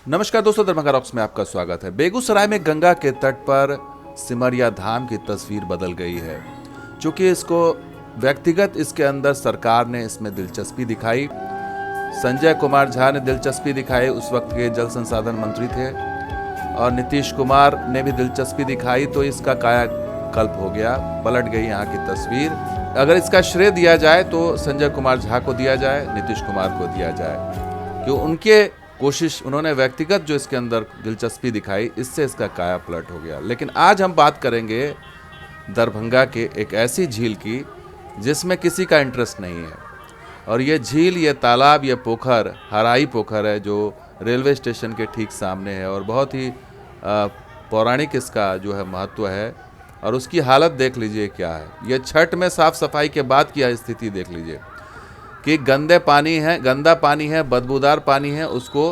नमस्कार दोस्तों, दरभंगा रॉक्स में आपका स्वागत है। बेगूसराय में गंगा के तट पर सिमरिया धाम की तस्वीर बदल गई है। चूंकि इसको व्यक्तिगत इसके अंदर सरकार ने इसमें दिलचस्पी दिखाई, संजय कुमार झा ने दिलचस्पी दिखाई, उस वक्त के जल संसाधन मंत्री थे, और नीतीश कुमार ने भी दिलचस्पी दिखाई, तो इसका कायाकल्प हो गया, पलट गई यहाँ की तस्वीर। अगर इसका श्रेय दिया जाए तो संजय कुमार झा को दिया जाए, नीतीश कुमार को दिया जाए, क्यों उनके कोशिश, उन्होंने व्यक्तिगत जो इसके अंदर दिलचस्पी दिखाई, इससे इसका काया पलट हो गया। लेकिन आज हम बात करेंगे दरभंगा के एक ऐसी झील की जिसमें किसी का इंटरेस्ट नहीं है, और ये झील, ये तालाब, ये पोखर हराई पोखर है जो रेलवे स्टेशन के ठीक सामने है, और बहुत ही पौराणिक इसका जो है महत्व है। और उसकी हालत देख लीजिए क्या है। ये छठ में साफ सफाई के बाद की स्थिति देख लीजिए कि गंदा पानी है, बदबूदार पानी है, उसको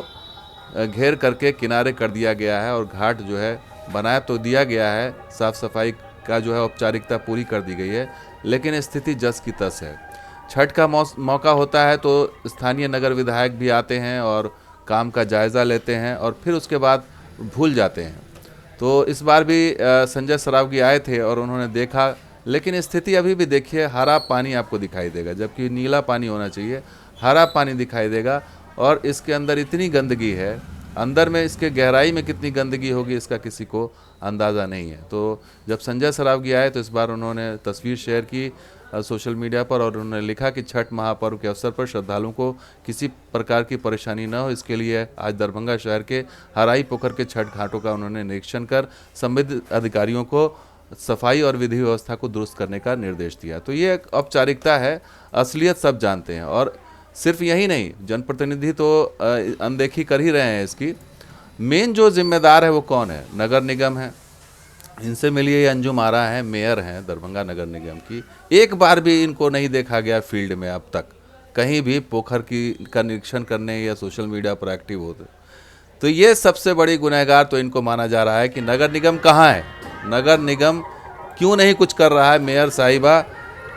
घेर करके किनारे कर दिया गया है, और घाट जो है बनाया तो दिया गया है, साफ़ सफाई का जो है औपचारिकता पूरी कर दी गई है, लेकिन स्थिति जस की तस है। छठ का मौका होता है तो स्थानीय नगर विधायक भी आते हैं और काम का जायज़ा लेते हैं, और फिर उसके बाद भूल जाते हैं। तो इस बार भी संजय सरावगी आए थे और उन्होंने देखा, लेकिन स्थिति अभी भी देखिए, हरा पानी आपको दिखाई देगा, जबकि नीला पानी होना चाहिए, हरा पानी दिखाई देगा। और इसके अंदर इतनी गंदगी है, अंदर में इसके गहराई में कितनी गंदगी होगी इसका किसी को अंदाज़ा नहीं है। तो जब संजय सरावगी आए तो इस बार उन्होंने तस्वीर शेयर की सोशल मीडिया पर, और उन्होंने लिखा कि छठ महापर्व के अवसर पर श्रद्धालुओं को किसी प्रकार की परेशानी न हो, इसके लिए आज दरभंगा शहर के हराई पोखर के छठ घाटों का उन्होंने निरीक्षण कर संबंधित अधिकारियों को सफाई और विधि व्यवस्था को दुरुस्त करने का निर्देश दिया। तो ये एक औपचारिकता है, असलियत सब जानते हैं। और सिर्फ यही नहीं, जनप्रतिनिधि तो अनदेखी कर ही रहे हैं इसकी। मेन जो जिम्मेदार है वो कौन है? नगर निगम है। इनसे मिलिए, ये अंजुम आरा है, मेयर हैं दरभंगा नगर निगम की। एक बार भी इनको नहीं देखा गया फील्ड में अब तक, कहीं भी पोखर का निरीक्षण करने या सोशल मीडिया पर एक्टिव होते। तो ये सबसे बड़ी गुनहगार तो इनको माना जा रहा है कि नगर निगम कहाँ है, नगर निगम क्यों नहीं कुछ कर रहा है, मेयर साहिबा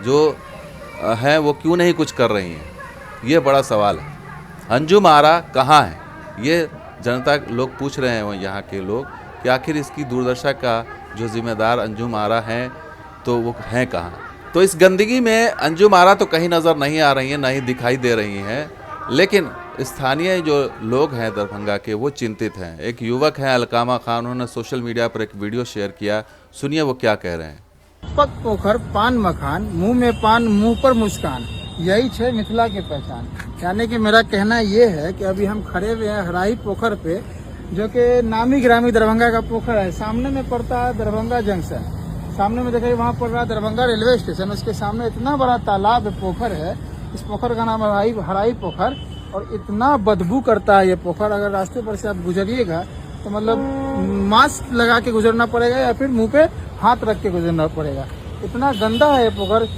जो हैं वो क्यों नहीं कुछ कर रही हैं, ये बड़ा सवाल है। अंजुम आरा कहाँ है, ये जनता लोग पूछ रहे हैं, यहाँ के लोग, कि आखिर इसकी दुर्दशा का जो जिम्मेदार अंजुम आरा हैं तो वो हैं कहाँ। तो इस गंदगी में अंजुम आरा तो कहीं नज़र नहीं आ रही हैं, ना ही दिखाई दे रही हैं, लेकिन स्थानीय जो लोग हैं दरभंगा के वो चिंतित हैं। एक युवक हैं अलकामा खान, उन्होंने सोशल मीडिया पर एक वीडियो शेयर किया, सुनिए वो क्या कह रहे हैं। पक पोखर पान मखान, मुंह में पान मुंह पर मुस्कान, यही है मिथिला की पहचान। यानी कि मेरा कहना ये है कि अभी हम खड़े हुए हैं हराई पोखर पे, जो कि नामी ग्रामी दरभंगा का पोखर है। सामने में पड़ता है दरभंगा जंक्शन, सामने में देखिए वहाँ पड़ रहा है दरभंगा रेलवे स्टेशन, उसके सामने इतना बड़ा तालाब पोखर है। इस पोखर का नाम है हराई पोखर, और इतना बदबू करता है ये पोखर। अगर रास्ते पर से आप गुजरिएगा तो मतलब मास्क लगा के गुजरना पड़ेगा या फिर मुंह पे हाथ रख के गुजरना पड़ेगा, इतना गंदा है ये पोखर,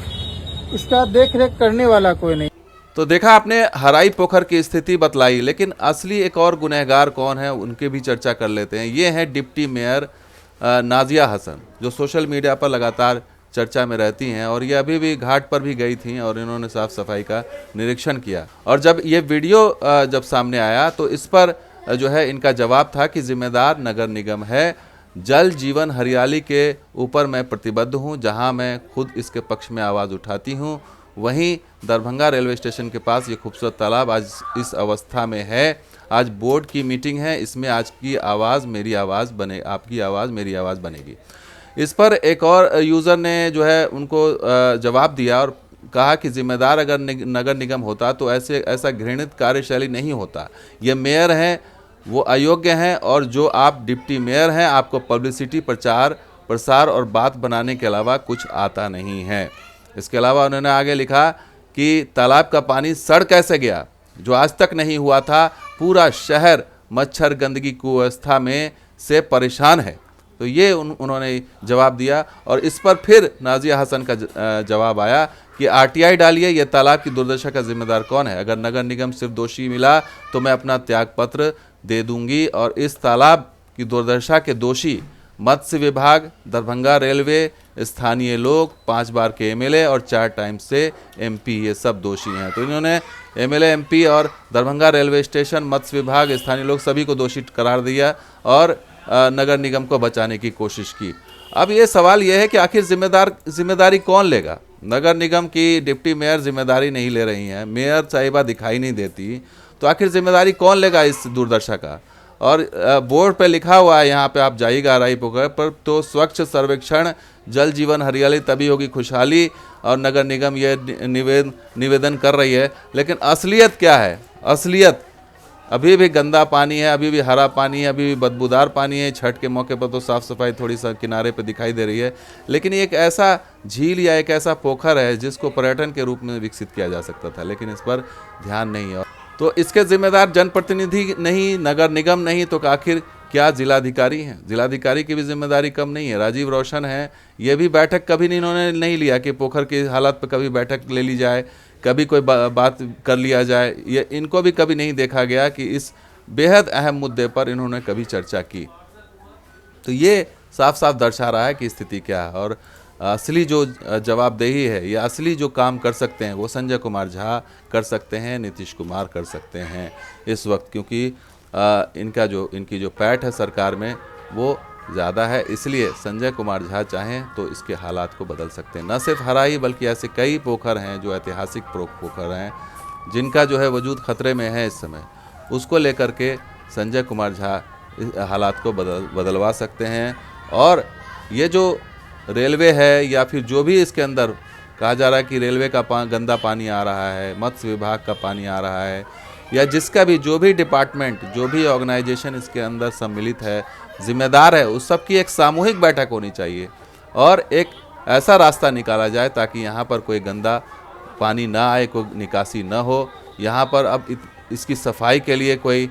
इसका देख रेख करने वाला कोई नहीं। तो देखा आपने, हराई पोखर की स्थिति बतलाई, लेकिन असली एक और गुनहगार कौन है उनके भी चर्चा कर लेते हैं। ये हैं डिप्टी मेयर नाजिया हसन, जो सोशल मीडिया पर लगातार चर्चा में रहती हैं, और ये अभी भी घाट पर भी गई थी और इन्होंने साफ सफाई का निरीक्षण किया। और जब ये वीडियो जब सामने आया तो इस पर जो है इनका जवाब था कि जिम्मेदार नगर निगम है, जल जीवन हरियाली के ऊपर मैं प्रतिबद्ध हूँ, जहाँ मैं खुद इसके पक्ष में आवाज़ उठाती हूँ। वहीं दरभंगा रेलवे स्टेशन के पास ये खूबसूरत तालाब आज इस अवस्था में है। आज बोर्ड की मीटिंग है, इसमें आज की आवाज़ मेरी आवाज़ बने, आपकी आवाज़ मेरी आवाज़ बनेगी। इस पर एक और यूज़र ने जो है उनको जवाब दिया और कहा कि जिम्मेदार अगर नगर निगम होता तो ऐसा घृणित कार्यशैली नहीं होता। ये मेयर हैं, वो अयोग्य हैं, और जो आप डिप्टी मेयर हैं, आपको पब्लिसिटी, प्रचार प्रसार और बात बनाने के अलावा कुछ आता नहीं है। इसके अलावा उन्होंने आगे लिखा कि तालाब का पानी सड़ कैसे गया, जो आज तक नहीं हुआ था। पूरा शहर मच्छर गंदगी कुव्यवस्था में से परेशान है। तो ये उन्होंने जवाब दिया, और इस पर फिर नाजिया हसन का जवाब आया कि आरटीआई डालिए, ये तालाब की दुर्दशा का जिम्मेदार कौन है? अगर नगर निगम सिर्फ दोषी मिला तो मैं अपना त्यागपत्र दे दूंगी, और इस तालाब की दुर्दशा के दोषी मत्स्य विभाग, दरभंगा रेलवे स्थानीय लोग, 5 बार के एमएलए और 4 टाइम से एमपी, ये सब दोषी हैं। तो इन्होंने एमएलए, एमपी और दरभंगा रेलवे स्टेशन, मत्स्य विभाग, स्थानीय लोग सभी को दोषी करार दिया और नगर निगम को बचाने की कोशिश की। अब ये सवाल ये है कि आखिर जिम्मेदारी कौन लेगा? नगर निगम की डिप्टी मेयर जिम्मेदारी नहीं ले रही हैं, मेयर साहिबा दिखाई नहीं देती, तो आखिर जिम्मेदारी कौन लेगा इस दुर्दशा का? और बोर्ड पे लिखा हुआ है, यहाँ पे आप जाइएगा हराई पोखर पर, तो स्वच्छ सर्वेक्षण, जल जीवन हरियाली तभी होगी खुशहाली, और नगर निगम ये निवेदन कर रही है। लेकिन असलियत क्या है? असलियत अभी भी गंदा पानी है, अभी भी हरा पानी है, अभी भी बदबूदार पानी है। छठ के मौके पर तो साफ़ सफाई थोड़ी सा किनारे पे दिखाई दे रही है, लेकिन ये एक ऐसा झील या एक ऐसा पोखर है जिसको पर्यटन के रूप में विकसित किया जा सकता था, लेकिन इस पर ध्यान नहीं है। तो इसके जिम्मेदार जनप्रतिनिधि नहीं, नगर निगम नहीं, तो आखिर क्या जिलाधिकारी हैं? जिलाधिकारी की भी जिम्मेदारी कम नहीं है। राजीव रोशन हैं, ये भी बैठक कभी इन्होंने नहीं लिया कि पोखर की हालत पर कभी बैठक ले ली जाए, कभी कोई बात कर लिया जाए। ये इनको भी कभी नहीं देखा गया कि इस बेहद अहम मुद्दे पर इन्होंने कभी चर्चा की। तो ये साफ साफ दर्शा रहा है कि स्थिति क्या है, और असली जो जवाबदेही है या असली जो काम कर सकते हैं वो संजय कुमार झा कर सकते हैं, नीतीश कुमार कर सकते हैं इस वक्त, क्योंकि इनकी जो पैठ है सरकार में वो ज़्यादा है। इसलिए संजय कुमार झा चाहें तो इसके हालात को बदल सकते हैं। न सिर्फ हराई बल्कि ऐसे कई पोखर हैं जो ऐतिहासिक पोखर हैं, जिनका जो है वजूद खतरे में है इस समय, उसको लेकर के संजय कुमार झा हालात को बदलवा सकते हैं। और ये जो रेलवे है या फिर जो भी इसके अंदर कहा जा रहा है कि रेलवे का गंदा पानी आ रहा है, मत्स्य विभाग का पानी आ रहा है, या जिसका भी जो भी डिपार्टमेंट, जो भी ऑर्गेनाइजेशन इसके अंदर सम्मिलित है, जिम्मेदार है, उस सब की एक सामूहिक बैठक होनी चाहिए और एक ऐसा रास्ता निकाला जाए ताकि यहाँ पर कोई गंदा पानी ना आए, कोई निकासी ना हो। यहाँ पर अब इसकी सफाई के लिए कोई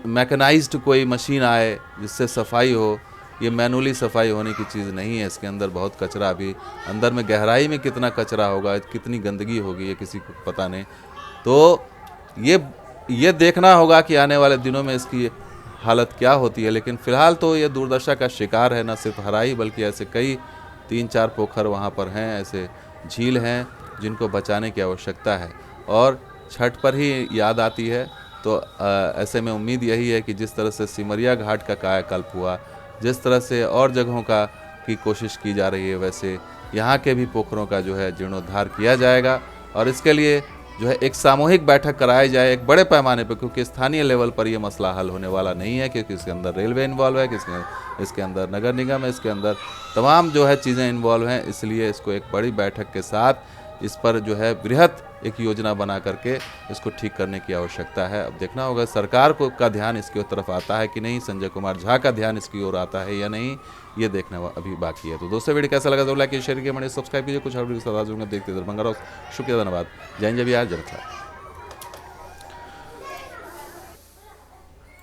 मैकेनाइज्ड कोई मशीन आए जिससे सफाई हो। ये मैनुअली सफाई होने की चीज़ नहीं है। इसके अंदर बहुत कचरा, अभी अंदर में गहराई में कितना कचरा होगा, कितनी गंदगी होगी, ये किसी को पता नहीं। तो ये देखना होगा कि आने वाले दिनों में इसकी हालत क्या होती है। लेकिन फ़िलहाल तो ये दुर्दशा का शिकार है, न सिर्फ हराई बल्कि ऐसे कई 3-4 पोखर वहाँ पर हैं, ऐसे झील हैं जिनको बचाने की आवश्यकता है। और छठ पर ही याद आती है, तो ऐसे में उम्मीद यही है कि जिस तरह से सिमरिया घाट का कायाकल्प हुआ, जिस तरह से और जगहों की कोशिश की जा रही है, वैसे यहाँ के भी पोखरों का जो है जीर्णोद्धार किया जाएगा। और इसके लिए जो है एक सामूहिक बैठक कराई जाए एक बड़े पैमाने पर, क्योंकि स्थानीय लेवल पर ये मसला हल होने वाला नहीं है, क्योंकि इसके अंदर रेलवे इन्वॉल्व है, इसके अंदर नगर निगम है, इसके अंदर तमाम जो है चीज़ें इन्वॉल्व हैं। इसलिए इसको एक बड़ी बैठक के साथ इस पर जो है बृहत एक योजना बना करके इसको ठीक करने की आवश्यकता है। अब देखना होगा सरकार का ध्यान इसकी तरफ आता है कि नहीं, संजय कुमार झा का ध्यान इसकी ओर आता है या नहीं, ये देखना अभी बाकी है। तो दोस्तों वीडियो कैसा लगा तो लाइक शेयर कीजिए, सब्सक्राइब कीजिए। कुछ और वीडियो देखते दरभंगा। शुक्रिया, धन्यवाद। जय हिंद, जय बिहार, जय भारत।